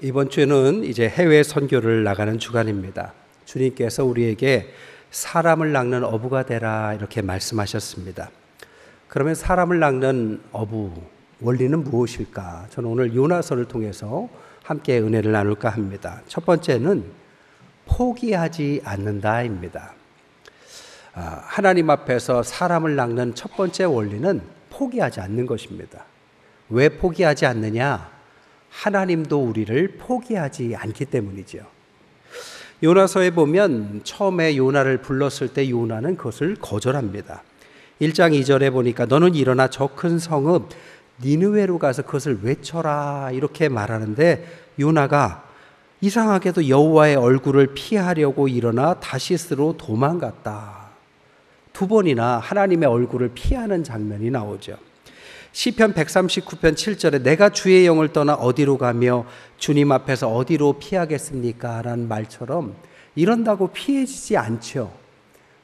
이번 주는 이제 해외 선교를 나가는 주간입니다. 주님께서 우리에게 사람을 낚는 어부가 되라 이렇게 말씀하셨습니다. 그러면 사람을 낚는 어부 원리는 무엇일까? 저는 오늘 요나서를 통해서 함께 은혜를 나눌까 합니다. 첫 번째는 포기하지 않는다입니다. 하나님 앞에서 사람을 낚는 첫 번째 원리는 포기하지 않는 것입니다. 왜 포기하지 않느냐? 하나님도 우리를 포기하지 않기 때문이죠. 요나서에 보면 처음에 요나를 불렀을 때 요나는 그것을 거절합니다. 1장 2절에 보니까 너는 일어나 저 큰 성읍 니느웨로 가서 그것을 외쳐라 이렇게 말하는데 요나가 이상하게도 여호와의 얼굴을 피하려고 일어나 다시스로 도망갔다. 두 번이나 하나님의 얼굴을 피하는 장면이 나오죠. 시편 139편 7절에 내가 주의 영을 떠나 어디로 가며 주님 앞에서 어디로 피하겠습니까? 라는 말처럼 이런다고 피해지지 않죠.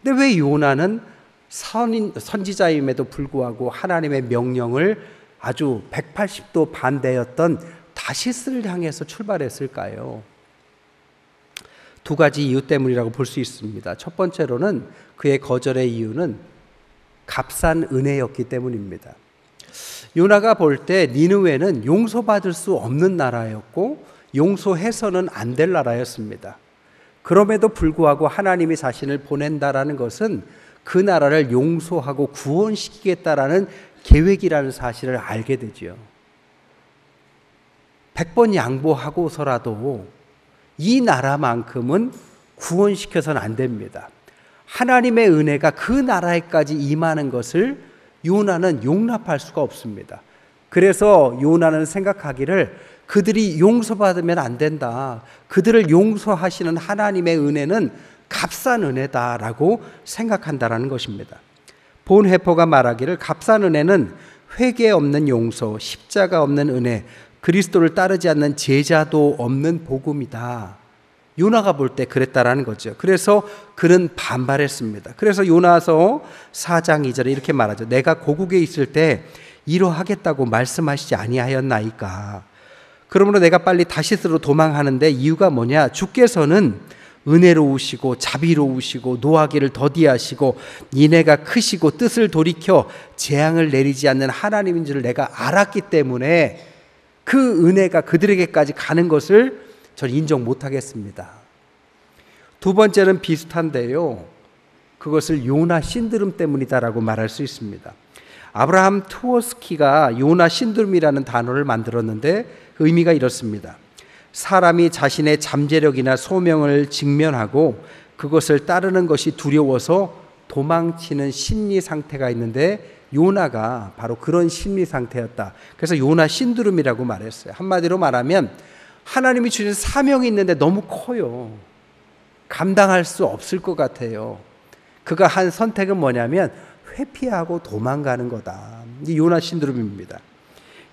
근데 왜 요나는 선지자임에도 불구하고 하나님의 명령을 아주 180도 반대였던 다시스를 향해서 출발했을까요? 두 가지 이유 때문이라고 볼 수 있습니다. 첫 번째로는 그의 거절의 이유는 값싼 은혜였기 때문입니다. 요나가 볼 때 니느웨는 용서받을 수 없는 나라였고 용서해서는 안 될 나라였습니다. 그럼에도 불구하고 하나님이 자신을 보낸다라는 것은 그 나라를 용서하고 구원시키겠다라는 계획이라는 사실을 알게 되죠. 100번 양보하고서라도 이 나라만큼은 구원시켜서는 안 됩니다. 하나님의 은혜가 그 나라에까지 임하는 것을 요나는 용납할 수가 없습니다. 그래서 요나는 생각하기를 그들이 용서받으면 안 된다. 그들을 용서하시는 하나님의 은혜는 값싼 은혜다라고 생각한다라는 것입니다. 본회포가 말하기를 값싼 은혜는 회개 없는 용서, 십자가 없는 은혜, 그리스도를 따르지 않는 제자도 없는 복음이다. 요나가 볼 때 그랬다라는 거죠. 그래서 그는 반발했습니다. 그래서 요나서 4장 2절에 이렇게 말하죠. 내가 고국에 있을 때 이러하겠다고 말씀하시지 아니하였나이까. 그러므로 내가 빨리 다시스로 도망하는데 이유가 뭐냐? 주께서는 은혜로우시고 자비로우시고 노하기를 더디하시고 인애가 크시고 뜻을 돌이켜 재앙을 내리지 않는 하나님인 줄 내가 알았기 때문에 그 은혜가 그들에게까지 가는 것을 저는 인정 못하겠습니다. 두 번째는 비슷한데요. 그것을 요나 신드롬 때문이다라고 말할 수 있습니다. 아브라함 투어스키가 요나 신드롬이라는 단어를 만들었는데 그 의미가 이렇습니다. 사람이 자신의 잠재력이나 소명을 직면하고 그것을 따르는 것이 두려워서 도망치는 심리 상태가 있는데 요나가 바로 그런 심리 상태였다. 그래서 요나 신드롬이라고 말했어요. 한마디로 말하면 하나님이 주신 사명이 있는데 너무 커요. 감당할 수 없을 것 같아요. 그가 한 선택은 뭐냐면 회피하고 도망가는 거다. 이 요나 신드롬입니다.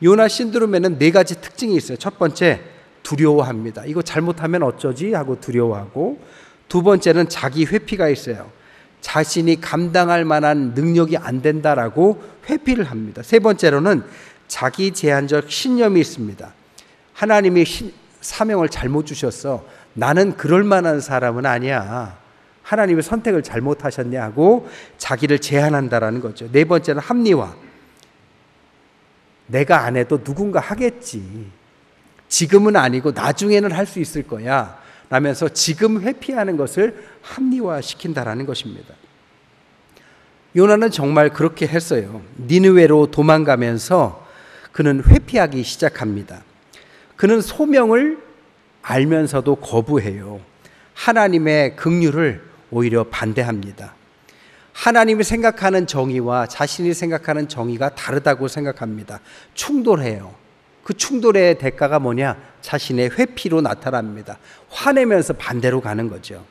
요나 신드롬에는 네 가지 특징이 있어요. 첫 번째, 두려워합니다. 이거 잘못하면 어쩌지 하고 두려워하고, 두 번째는 자기 회피가 있어요. 자신이 감당할 만한 능력이 안 된다라고 회피를 합니다. 세 번째로는 자기 제한적 신념이 있습니다. 하나님이 사명을 잘못 주셨어. 나는 그럴 만한 사람은 아니야. 하나님의 선택을 잘못하셨냐 하고 자기를 제한한다라는 거죠. 네 번째는 합리화. 내가 안 해도 누군가 하겠지. 지금은 아니고 나중에는 할 수 있을 거야. 라면서 지금 회피하는 것을 합리화시킨다라는 것입니다. 요나는 정말 그렇게 했어요. 니느웨로 도망가면서 그는 회피하기 시작합니다. 그는 소명을 알면서도 거부해요. 하나님의 긍휼을 오히려 반대합니다. 하나님이 생각하는 정의와 자신이 생각하는 정의가 다르다고 생각합니다. 충돌해요. 그 충돌의 대가가 뭐냐? 자신의 회피로 나타납니다. 화내면서 반대로 가는 거죠.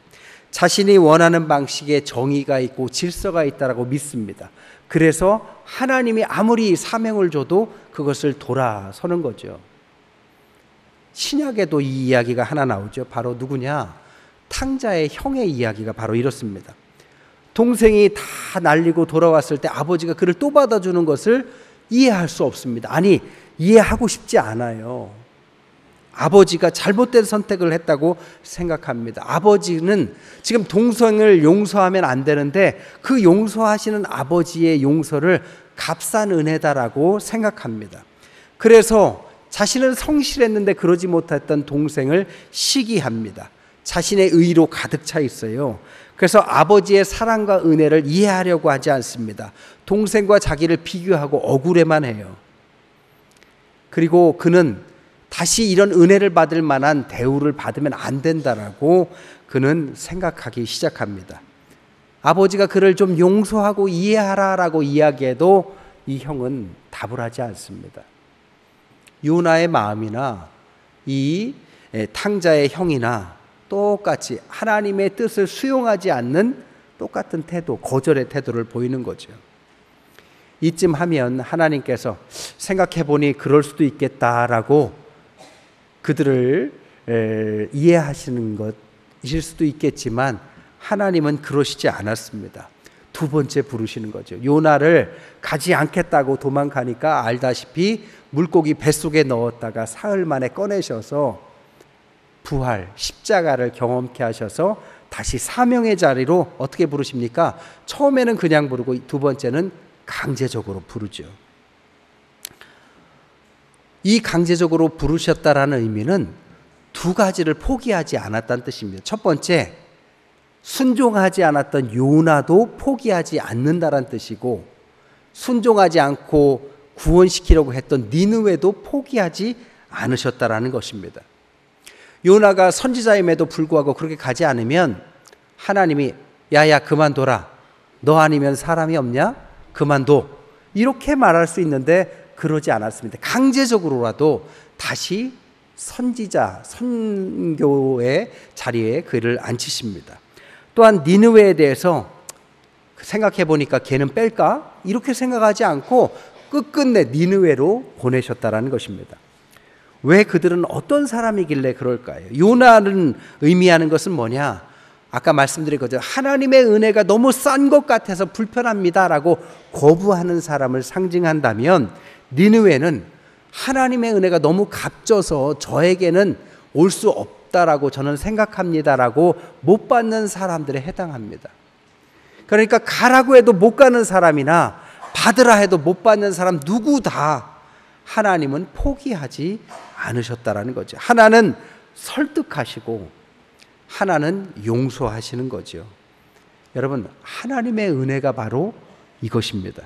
자신이 원하는 방식의 정의가 있고 질서가 있다고 믿습니다. 그래서 하나님이 아무리 사명을 줘도 그것을 돌아서는 거죠. 신약에도 이 이야기가 하나 나오죠. 바로 누구냐? 탕자의 형의 이야기가 바로 이렇습니다. 동생이 다 날리고 돌아왔을 때 아버지가 그를 또 받아주는 것을 이해할 수 없습니다. 아니, 이해하고 싶지 않아요. 아버지가 잘못된 선택을 했다고 생각합니다. 아버지는 지금 동생을 용서하면 안 되는데 그 용서하시는 아버지의 용서를 값싼 은혜다라고 생각합니다. 그래서 자신은 성실했는데 그러지 못했던 동생을 시기합니다. 자신의 의로 가득 차 있어요. 그래서 아버지의 사랑과 은혜를 이해하려고 하지 않습니다. 동생과 자기를 비교하고 억울해만 해요. 그리고 그는 다시 이런 은혜를 받을 만한 대우를 받으면 안 된다라고 그는 생각하기 시작합니다. 아버지가 그를 좀 용서하고 이해하라라고 이야기해도 이 형은 답을 하지 않습니다. 요나의 마음이나 이 탕자의 형이나 똑같이 하나님의 뜻을 수용하지 않는 똑같은 태도, 거절의 태도를 보이는 거죠. 이쯤 하면 하나님께서 생각해보니 그럴 수도 있겠다라고 그들을 이해하시는 것일 수도 있겠지만 하나님은 그러시지 않았습니다. 두 번째 부르시는 거죠. 요나를 가지 않겠다고 도망가니까 알다시피 물고기 뱃속에 넣었다가 사흘 만에 꺼내셔서 부활, 십자가를 경험케 하셔서 다시 사명의 자리로 어떻게 부르십니까? 처음에는 그냥 부르고 두 번째는 강제적으로 부르죠. 이 강제적으로 부르셨다라는 의미는 두 가지를 포기하지 않았다는 뜻입니다. 첫 번째, 순종하지 않았던 요나도 포기하지 않는다라는 뜻이고, 순종하지 않고 구원시키려고 했던 니느웨도 포기하지 않으셨다라는 것입니다. 요나가 선지자임에도 불구하고 그렇게 가지 않으면 하나님이 야야 그만둬라, 너 아니면 사람이 없냐? 그만둬, 이렇게 말할 수 있는데 그러지 않았습니다. 강제적으로라도 다시 선지자, 선교의 자리에 그를 앉히십니다. 또한 니느웨에 대해서 생각해 보니까 걔는 뺄까? 이렇게 생각하지 않고 끝끝내 니느웨로 보내셨다라는 것입니다. 왜 그들은 어떤 사람이길래 그럴까요? 요나는 의미하는 것은 뭐냐? 아까 말씀드린 거죠. 하나님의 은혜가 너무 싼 것 같아서 불편합니다라고 거부하는 사람을 상징한다면, 니느웨는 하나님의 은혜가 너무 값져서 저에게는 올 수 없다라고 저는 생각합니다라고 못 받는 사람들에 해당합니다. 그러니까 가라고 해도 못 가는 사람이나 받으라 해도 못 받는 사람 누구 다 하나님은 포기하지 않으셨다라는 거죠. 하나는 설득하시고 하나는 용서하시는 거죠. 여러분, 하나님의 은혜가 바로 이것입니다.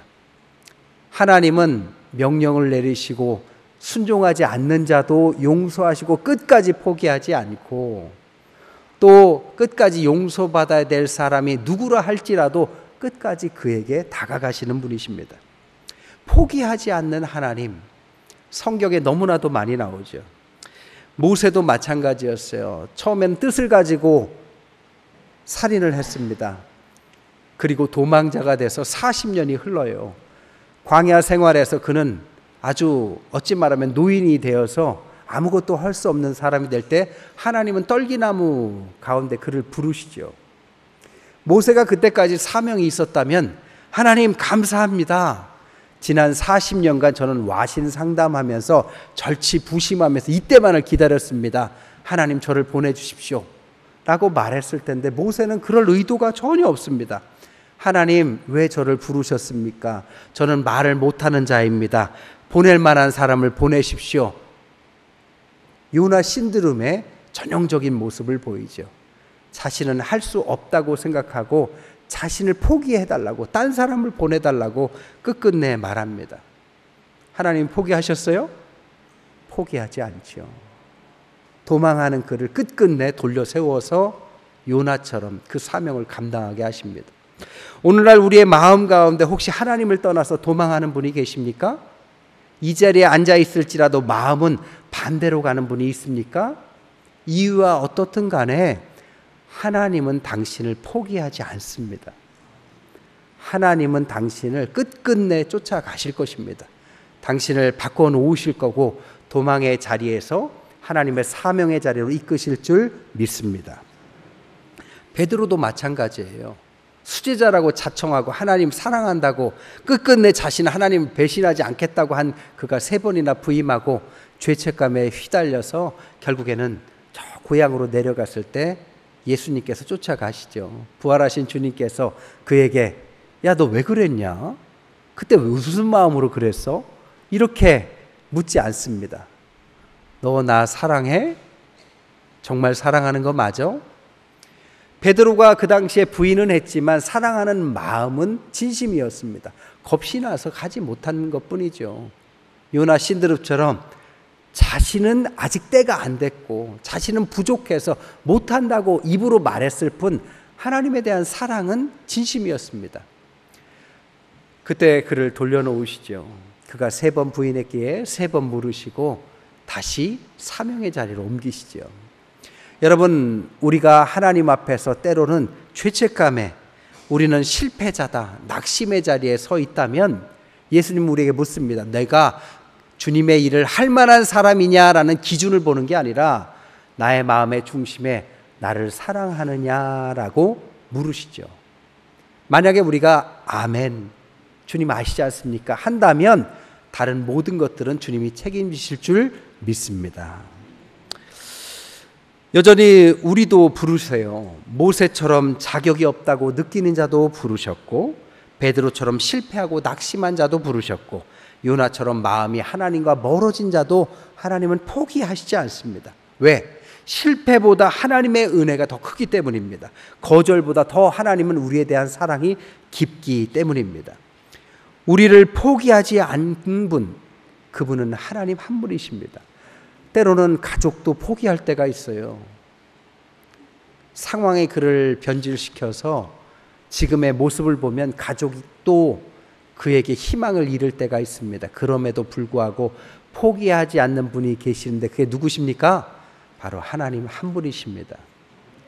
하나님은 명령을 내리시고 순종하지 않는 자도 용서하시고 끝까지 포기하지 않고, 또 끝까지 용서받아야 될 사람이 누구라 할지라도 끝까지 그에게 다가가시는 분이십니다. 포기하지 않는 하나님, 성경에 너무나도 많이 나오죠. 모세도 마찬가지였어요. 처음엔 뜻을 가지고 살인을 했습니다. 그리고 도망자가 돼서 40년이 흘러요. 광야 생활에서 그는 아주 어찌 말하면 노인이 되어서 아무것도 할 수 없는 사람이 될 때 하나님은 떨기나무 가운데 그를 부르시죠. 모세가 그때까지 사명이 있었다면 하나님 감사합니다. 지난 40년간 저는 와신 상담하면서 절치부심하면서 이때만을 기다렸습니다. 하나님 저를 보내주십시오 라고 말했을 텐데, 모세는 그럴 의도가 전혀 없습니다. 하나님 왜 저를 부르셨습니까? 저는 말을 못하는 자입니다. 보낼 만한 사람을 보내십시오. 요나 신드롬의 전형적인 모습을 보이죠. 자신은 할 수 없다고 생각하고 자신을 포기해달라고, 딴 사람을 보내달라고 끝끝내 말합니다. 하나님 포기하셨어요? 포기하지 않죠. 도망하는 그를 끝끝내 돌려 세워서 요나처럼 그 사명을 감당하게 하십니다. 오늘날 우리의 마음 가운데 혹시 하나님을 떠나서 도망하는 분이 계십니까? 이 자리에 앉아 있을지라도 마음은 반대로 가는 분이 있습니까? 이유와 어떻든 간에 하나님은 당신을 포기하지 않습니다. 하나님은 당신을 끝끝내 쫓아가실 것입니다. 당신을 바꿔놓으실 거고 도망의 자리에서 하나님의 사명의 자리로 이끄실 줄 믿습니다. 베드로도 마찬가지예요. 수제자라고 자청하고 하나님 사랑한다고 끝끝내 자신은 하나님 배신하지 않겠다고 한 그가 3번이나 부임하고 죄책감에 휘달려서 결국에는 저 고향으로 내려갔을 때 예수님께서 쫓아가시죠. 부활하신 주님께서 그에게 야, 너 왜 그랬냐? 그때 무슨 마음으로 그랬어? 이렇게 묻지 않습니다. 너 나 사랑해? 정말 사랑하는 거 맞아? 베드로가 그 당시에 부인은 했지만 사랑하는 마음은 진심이었습니다. 겁이 나서 가지 못한 것뿐이죠. 요나 신드룹처럼 자신은 아직 때가 안 됐고 자신은 부족해서 못한다고 입으로 말했을 뿐 하나님에 대한 사랑은 진심이었습니다. 그때 그를 돌려놓으시죠. 그가 3번 부인했기에 3번 물으시고 다시 사명의 자리로 옮기시죠. 여러분, 우리가 하나님 앞에서 때로는 죄책감에 우리는 실패자다, 낙심의 자리에 서 있다면 예수님 우리에게 묻습니다. 내가 주님의 일을 할 만한 사람이냐라는 기준을 보는 게 아니라 나의 마음의 중심에 나를 사랑하느냐라고 물으시죠. 만약에 우리가 아멘, 주님 아시지 않습니까? 한다면 다른 모든 것들은 주님이 책임지실 줄 믿습니다. 여전히 우리도 부르세요. 모세처럼 자격이 없다고 느끼는 자도 부르셨고, 베드로처럼 실패하고 낙심한 자도 부르셨고, 요나처럼 마음이 하나님과 멀어진 자도 하나님은 포기하시지 않습니다. 왜? 실패보다 하나님의 은혜가 더 크기 때문입니다. 거절보다 더 하나님은 우리에 대한 사랑이 깊기 때문입니다. 우리를 포기하지 않는 분, 그분은 하나님 한 분이십니다. 때로는 가족도 포기할 때가 있어요. 상황이 그를 변질시켜서 지금의 모습을 보면 가족이 또 그에게 희망을 잃을 때가 있습니다. 그럼에도 불구하고 포기하지 않는 분이 계시는데 그게 누구십니까? 바로 하나님 한 분이십니다.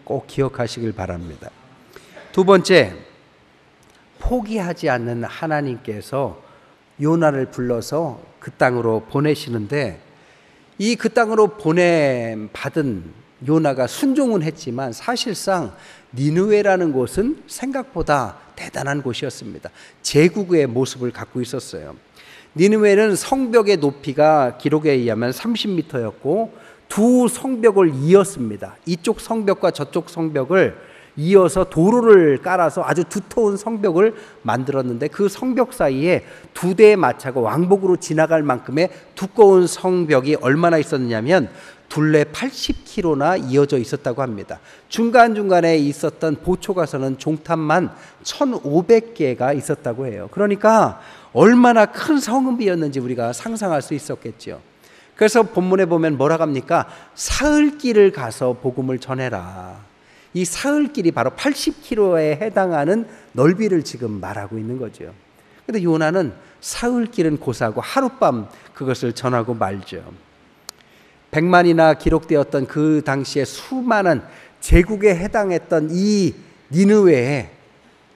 꼭 기억하시길 바랍니다. 두 번째, 포기하지 않는 하나님께서 요나를 불러서 그 땅으로 보내시는데, 이 그 땅으로 보냄받은 요나가 순종은 했지만 사실상 니느웨라는 곳은 생각보다 대단한 곳이었습니다. 제국의 모습을 갖고 있었어요. 니느웨는 성벽의 높이가 기록에 의하면 30m였고 두 성벽을 이었습니다. 이쪽 성벽과 저쪽 성벽을 이어서 도로를 깔아서 아주 두터운 성벽을 만들었는데, 그 성벽 사이에 2대의 마차가 왕복으로 지나갈 만큼의 두꺼운 성벽이 얼마나 있었느냐면 둘레 80km나 이어져 있었다고 합니다. 중간중간에 있었던 보초가서는 종탑만 1500개가 있었다고 해요. 그러니까 얼마나 큰 성읍이었는지 우리가 상상할 수 있었겠죠. 그래서 본문에 보면 뭐라고 합니까? 사흘길을 가서 복음을 전해라. 이 사흘길이 바로 80km에 해당하는 넓이를 지금 말하고 있는 거죠. 그런데 요나는 사흘길은 고사하고 하룻밤 그것을 전하고 말죠. 100만이나 기록되었던 그 당시에 수많은 제국에 해당했던 이 니느웨에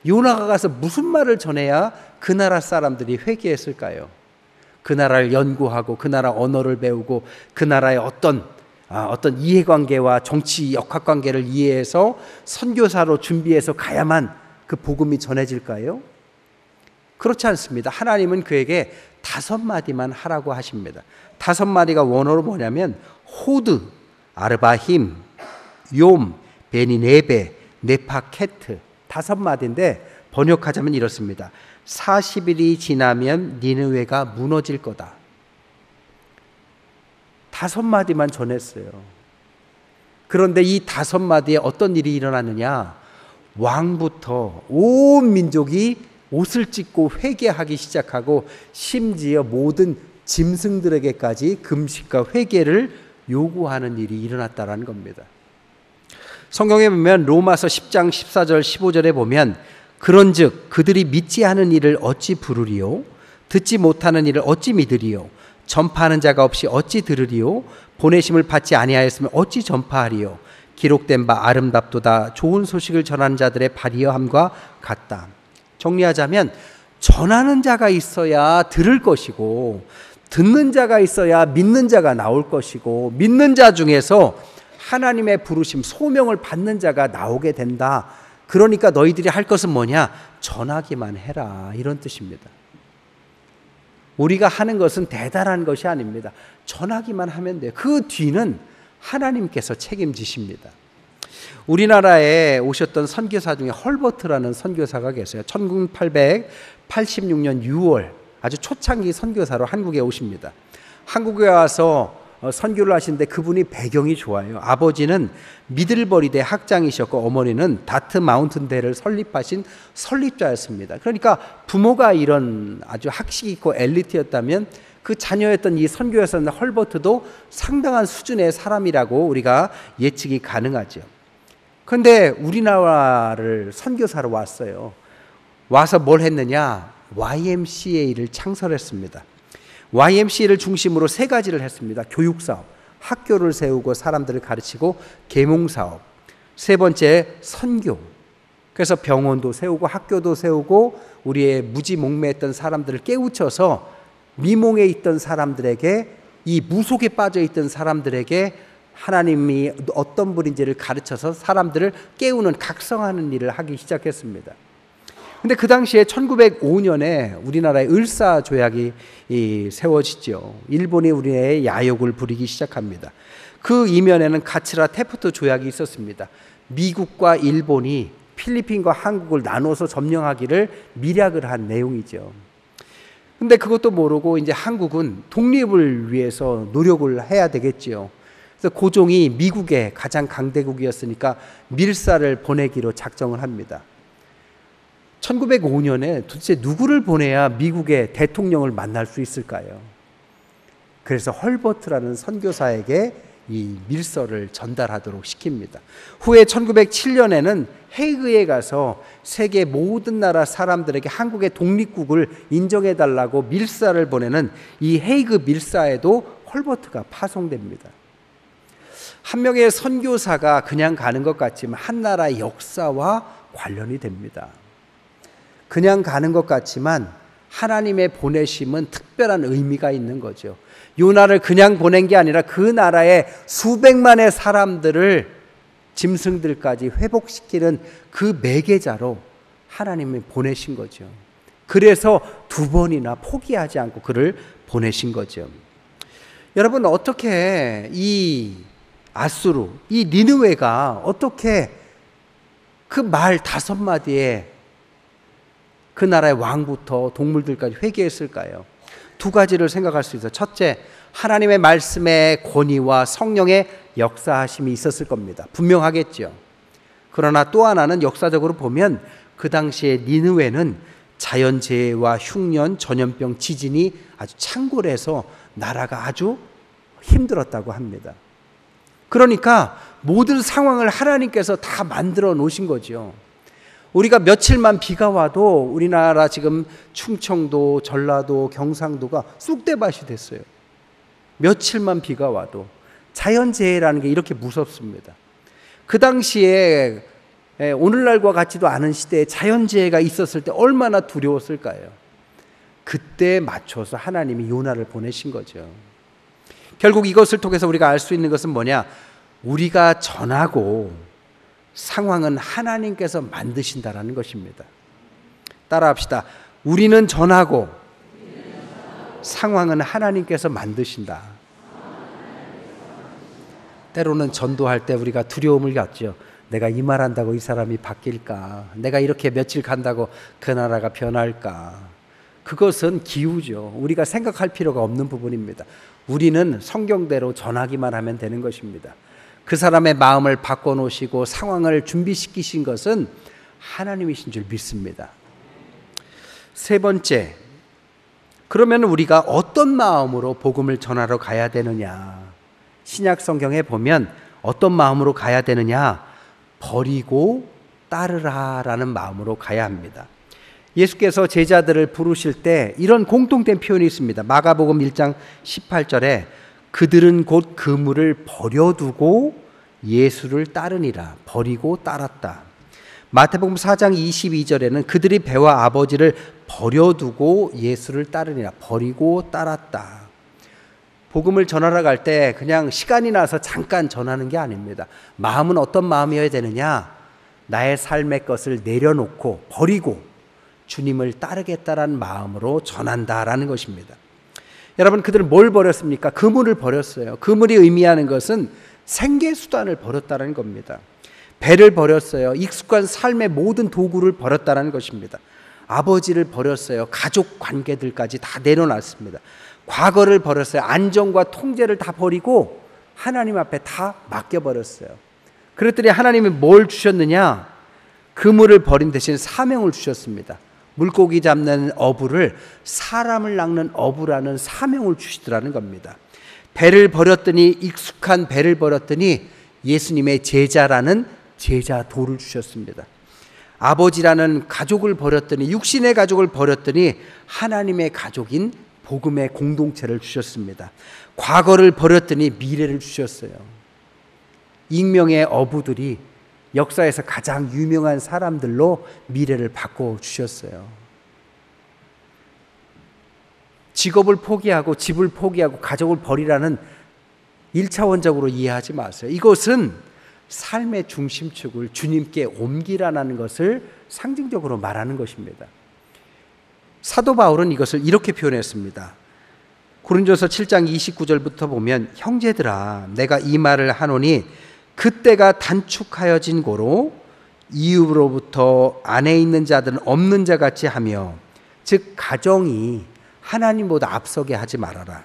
요나가 가서 무슨 말을 전해야 그 나라 사람들이 회개했을까요? 그 나라를 연구하고 그 나라 언어를 배우고 그 나라의 어떤 이해관계와 정치 역학관계를 이해해서 선교사로 준비해서 가야만 그 복음이 전해질까요? 그렇지 않습니다. 하나님은 그에게 5마디만 하라고 하십니다. 5마디가 원어로 뭐냐면 호드, 아르바힘, 욤, 베니네베, 네파케트, 5마디인데 번역하자면 이렇습니다. 40일이 지나면 니느웨가 무너질 거다. 5마디만 전했어요. 그런데 이 5마디에 어떤 일이 일어났느냐? 왕부터 온 민족이 옷을 찢고 회개하기 시작하고 심지어 모든 짐승들에게까지 금식과 회개를 요구하는 일이 일어났다는 겁니다. 성경에 보면 로마서 10장 14절 15절에 보면 그런즉 그들이 믿지 않은 일을 어찌 부르리요? 듣지 못하는 일을 어찌 믿으리요? 전파하는 자가 없이 어찌 들으리요? 보내심을 받지 아니하였으면 어찌 전파하리요? 기록된 바 아름답도다 좋은 소식을 전하는 자들의 발이여함과 같다. 정리하자면 전하는 자가 있어야 들을 것이고 듣는 자가 있어야 믿는 자가 나올 것이고 믿는 자 중에서 하나님의 부르심, 소명을 받는 자가 나오게 된다. 그러니까 너희들이 할 것은 뭐냐? 전하기만 해라. 이런 뜻입니다. 우리가 하는 것은 대단한 것이 아닙니다. 전하기만 하면 돼요. 그 뒤는 하나님께서 책임지십니다. 우리나라에 오셨던 선교사 중에 헐버트라는 선교사가 계세요. 1886년 6월 아주 초창기 선교사로 한국에 오십니다. 한국에 와서 선교를 하시는데 그분이 배경이 좋아요. 아버지는 미들버리대 학장이셨고 어머니는 다트 마운틴대를 설립하신 설립자였습니다. 그러니까 부모가 이런 아주 학식 있고 엘리트였다면 그 자녀였던 이 선교사였던 헐버트도 상당한 수준의 사람이라고 우리가 예측이 가능하죠. 그런데 우리나라를 선교사로 왔어요. 와서 뭘 했느냐? YMCA를 창설했습니다. YMCA를 중심으로 3가지를 했습니다. 교육사업, 학교를 세우고 사람들을 가르치고 계몽사업, 3번째 선교. 그래서 병원도 세우고 학교도 세우고 우리의 무지몽매했던 사람들을 깨우쳐서 미몽에 있던 사람들에게, 이 무속에 빠져 있던 사람들에게 하나님이 어떤 분인지를 가르쳐서 사람들을 깨우는 각성하는 일을 하기 시작했습니다. 근데 그 당시에 1905년에 우리나라의 을사조약이 세워지죠. 일본이 우리의 야욕을 부리기 시작합니다. 그 이면에는 가츠라 테프트 조약이 있었습니다. 미국과 일본이 필리핀과 한국을 나눠서 점령하기를 밀약을 한 내용이죠. 근데 그것도 모르고 이제 한국은 독립을 위해서 노력을 해야 되겠지요. 그래서 고종이 미국의 가장 강대국이었으니까 밀사를 보내기로 작정을 합니다. 1905년에 도대체 누구를 보내야 미국의 대통령을 만날 수 있을까요? 그래서 헐버트라는 선교사에게 이 밀서를 전달하도록 시킵니다. 후에 1907년에는 헤이그에 가서 세계 모든 나라 사람들에게 한국의 독립국을 인정해달라고 밀사를 보내는 이 헤이그 밀사에도 헐버트가 파송됩니다. 한 명의 선교사가 그냥 가는 것 같지만 한 나라의 역사와 관련이 됩니다. 그냥 가는 것 같지만 하나님의 보내심은 특별한 의미가 있는 거죠. 요나를 그냥 보낸 게 아니라 그 나라의 수백만의 사람들을, 짐승들까지 회복시키는 그 매개자로 하나님이 보내신 거죠. 그래서 2번이나 포기하지 않고 그를 보내신 거죠. 여러분, 어떻게 이 아수르, 이 니느웨가 어떻게 그 말 5마디에 그 나라의 왕부터 동물들까지 회개했을까요? 2가지를 생각할 수 있어요. 첫째, 하나님의 말씀의 권위와 성령의 역사하심이 있었을 겁니다. 분명하겠죠. 그러나 또 하나는 역사적으로 보면 그 당시에 니느웨는 자연재해와 흉년, 전염병, 지진이 아주 창궐해서 나라가 아주 힘들었다고 합니다. 그러니까 모든 상황을 하나님께서 다 만들어 놓으신 거죠. 우리가 며칠만 비가 와도 우리나라 지금 충청도, 전라도, 경상도가 쑥대밭이 됐어요. 며칠만 비가 와도. 자연재해라는 게 이렇게 무섭습니다. 그 당시에 오늘날과 같지도 않은 시대에 자연재해가 있었을 때 얼마나 두려웠을까요? 그때에 맞춰서 하나님이 요나를 보내신 거죠. 결국 이것을 통해서 우리가 알 수 있는 것은 뭐냐? 우리가 전하고 상황은 하나님께서 만드신다라는 것입니다. 따라합시다. 우리는 전하고 상황은 하나님께서 만드신다. 때로는 전도할 때 우리가 두려움을 갖죠. 내가 이 말한다고 이 사람이 바뀔까? 내가 이렇게 며칠 간다고 그 나라가 변할까? 그것은 기우죠. 우리가 생각할 필요가 없는 부분입니다. 우리는 성경대로 전하기만 하면 되는 것입니다. 그 사람의 마음을 바꿔놓으시고 상황을 준비시키신 것은 하나님이신 줄 믿습니다. 3번째, 그러면 우리가 어떤 마음으로 복음을 전하러 가야 되느냐? 신약 성경에 보면 어떤 마음으로 가야 되느냐? 버리고 따르라라는 마음으로 가야 합니다. 예수께서 제자들을 부르실 때 이런 공통된 표현이 있습니다. 마가복음 1장 18절에 그들은 곧 그물을 버려두고 예수를 따르니라. 버리고 따랐다. 마태복음 4장 22절에는 그들이 배와 아버지를 버려두고 예수를 따르니라. 버리고 따랐다. 복음을 전하러 갈 때 그냥 시간이 나서 잠깐 전하는 게 아닙니다. 마음은 어떤 마음이어야 되느냐? 나의 삶의 것을 내려놓고 버리고 주님을 따르겠다라는 마음으로 전한다라는 것입니다. 여러분, 그들은 뭘 버렸습니까? 그물을 버렸어요. 그물이 의미하는 것은 생계수단을 버렸다는 겁니다. 배를 버렸어요. 익숙한 삶의 모든 도구를 버렸다는 것입니다. 아버지를 버렸어요. 가족 관계들까지 다 내려놨습니다. 과거를 버렸어요. 안정과 통제를 다 버리고 하나님 앞에 다 맡겨버렸어요. 그랬더니 하나님이 뭘 주셨느냐? 그물을 버린 대신 사명을 주셨습니다. 물고기 잡는 어부를 사람을 낚는 어부라는 사명을 주시더라는 겁니다. 배를 버렸더니, 익숙한 배를 버렸더니 예수님의 제자라는 제자 도를 주셨습니다. 아버지라는 가족을 버렸더니, 육신의 가족을 버렸더니 하나님의 가족인 복음의 공동체를 주셨습니다. 과거를 버렸더니 미래를 주셨어요. 익명의 어부들이 역사에서 가장 유명한 사람들로 미래를 바꿔주셨어요. 직업을 포기하고 집을 포기하고 가족을 버리라는 1차원적으로 이해하지 마세요. 이것은 삶의 중심축을 주님께 옮기라는 것을 상징적으로 말하는 것입니다. 사도 바울은 이것을 이렇게 표현했습니다. 고린도서 7장 29절부터 보면, 형제들아, 내가 이 말을 하노니 그때가 단축하여진 고로 이후로부터 안에 있는 자들은 없는 자 같이 하며, 즉 가정이 하나님보다 앞서게 하지 말아라.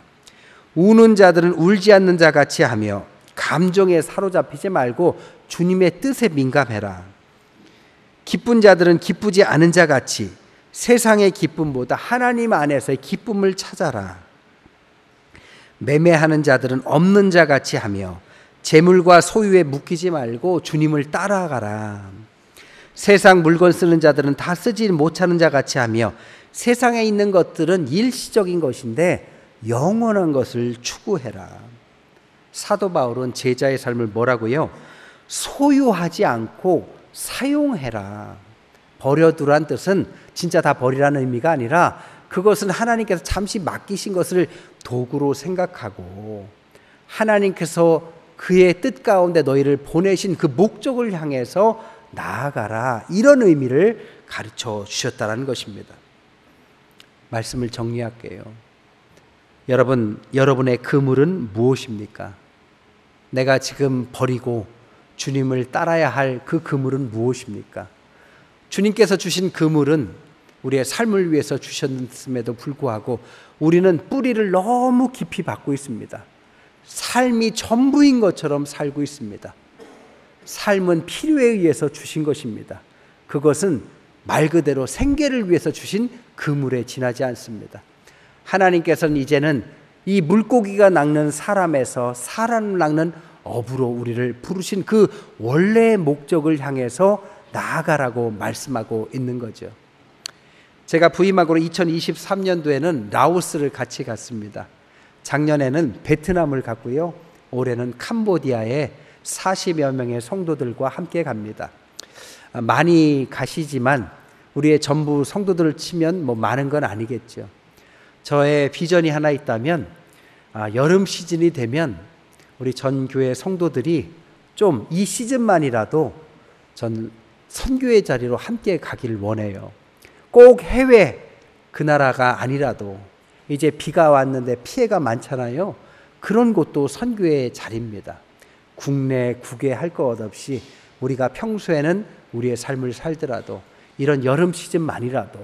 우는 자들은 울지 않는 자 같이 하며 감정에 사로잡히지 말고 주님의 뜻에 민감해라. 기쁜 자들은 기쁘지 않은 자 같이 세상의 기쁨보다 하나님 안에서의 기쁨을 찾아라. 매매하는 자들은 없는 자 같이 하며 재물과 소유에 묶이지 말고 주님을 따라가라. 세상 물건 쓰는 자들은 다 쓰지 못하는 자 같이 하며 세상에 있는 것들은 일시적인 것인데 영원한 것을 추구해라. 사도 바울은 제자의 삶을 뭐라고요? 소유하지 않고 사용해라. 버려두란 뜻은 진짜 다 버리라는 의미가 아니라 그것은 하나님께서 잠시 맡기신 것을 도구로 생각하고 하나님께서 그의 뜻 가운데 너희를 보내신 그 목적을 향해서 나아가라, 이런 의미를 가르쳐 주셨다는 것입니다. 말씀을 정리할게요. 여러분, 여러분의 그물은 무엇입니까? 내가 지금 버리고 주님을 따라야 할 그 그물은 무엇입니까? 주님께서 주신 그물은 우리의 삶을 위해서 주셨음에도 불구하고 우리는 뿌리를 너무 깊이 받고 있습니다. 삶이 전부인 것처럼 살고 있습니다. 삶은 필요에 의해서 주신 것입니다. 그것은 말 그대로 생계를 위해서 주신 그물에 지나지 않습니다. 하나님께서는 이제는 이 물고기가 낚는 사람에서 사람을 낚는 어부로 우리를 부르신 그 원래의 목적을 향해서 나아가라고 말씀하고 있는 거죠. 제가 부임하고 2023년도에는 라오스를 같이 갔습니다. 작년에는 베트남을 갔고요. 올해는 캄보디아에 40여 명의 성도들과 함께 갑니다. 많이 가시지만 우리의 전부 성도들을 치면 뭐 많은 건 아니겠죠. 저의 비전이 하나 있다면 여름 시즌이 되면 우리 전 교회 성도들이 좀 이 시즌만이라도 전 선교의 자리로 함께 가기를 원해요. 꼭 해외 그 나라가 아니라도 이제 비가 왔는데 피해가 많잖아요. 그런 곳도 선교의 자리입니다. 국내 국외 할 것 없이 우리가 평소에는 우리의 삶을 살더라도 이런 여름 시즌만이라도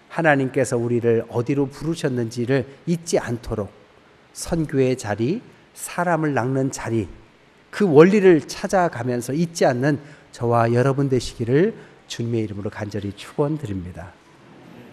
하나님께서 우리를 어디로 부르셨는지를 잊지 않도록 선교의 자리, 사람을 낚는 자리, 그 원리를 찾아가면서 잊지 않는 저와 여러분 되시기를 주님의 이름으로 간절히 축원드립니다.